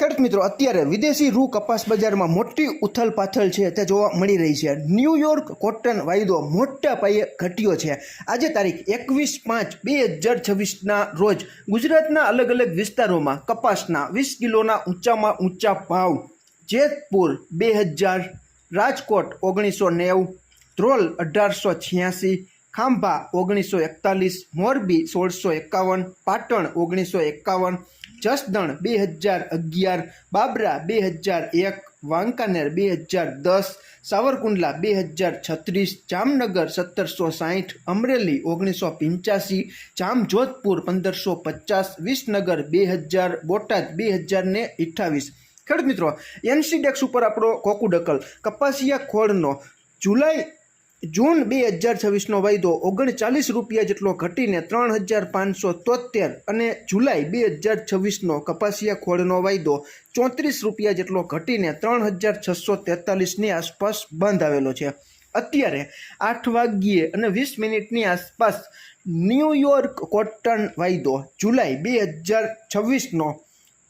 ખેડૂત મિત્રો, અત્યારે વિદેશી રૂ કપાસ બજારમાં મોટી ઉથલપાથલ છે તે જોવા મળી રહી છે. ન્યૂયોર્ક કોટન વાયદો મોટા પાયે ઘટ્યો છે. આજે તારીખ 21/5/2026ના રોજ ગુજરાતના અલગ અલગ વિસ્તારોમાં કપાસના 20 કિલોના ઊંચામાં ઊંચા ભાવ જેતપુર 2000, રાજકોટ 1990, ધ્રોલ 1886, ખાંભા 1941, મોરબી 1651, પાટણ 1951, જસદણ 2011, બાબરા 2001, વાંકાનેર 2010, સાવરકુંડલા 2036, જામનગર 1760, અમરેલી 1985, જામજોધપુર 1550, વિસનગર 2000, બોટાદ 2028. ખેડૂત મિત્રો, એનસીડેક્સ ઉપર આપણો કોકુડકલ કપાસિયા ખોળનો જૂન 2026નો વાયદો 39 રૂપિયા જેટલો ઘટીને 3573 અને જુલાઈ 2026નો કપાસિયા ખોળનો વાયદો 34 રૂપિયા જેટલો ઘટીને 3643ની આસપાસ બંધ આવેલો છે. અત્યારે 8:20 આસપાસ ન્યૂયોર્ક કોટન વાયદો જુલાઈ 2026નો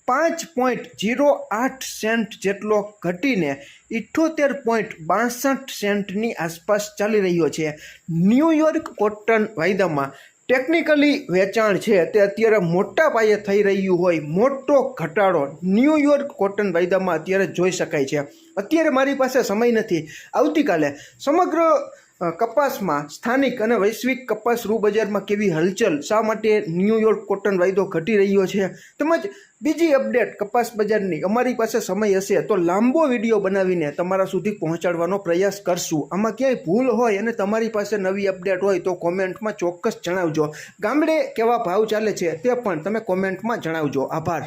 5.08 સેન્ટ જેટલો ઘટીને 78.62 સેન્ટની આસપાસ ચાલી રહ્યો છે. ન્યૂયોર્ક કોટન વાયદામાં ટેકનિકલી વેચાણ છે તે અત્યારે મોટા પાયે થઈ રહ્યું હોય મોટો ઘટાડો ન્યૂયોર્ક કોટન વાયદામાં અત્યારે જોઈ શકાય છે. અત્યારે મારી પાસે સમય નથી. આવતીકાલે સમગ્ર કપાસમાં સ્થાનિક અને વૈશ્વિક કપાસ રૂ બજારમાં કેવી હલચલ, શા માટે ન્યૂયોર્ક કોટન વાયદો ઘટી રહ્યો છે, તેમજ બીજી અપડેટ કપાસ બજારની અમારી પાસે સમય હશે તો લાંબો વિડીયો બનાવીને તમારા સુધી પહોંચાડવાનો પ્રયાસ કરશું. આમાં ક્યાંય ભૂલ હોય અને તમારી પાસે નવી અપડેટ હોય તો કોમેન્ટમાં ચોક્કસ જણાવજો. ગામડે કેવા ભાવ ચાલે છે તે પણ તમે કોમેન્ટમાં જણાવજો. આભાર.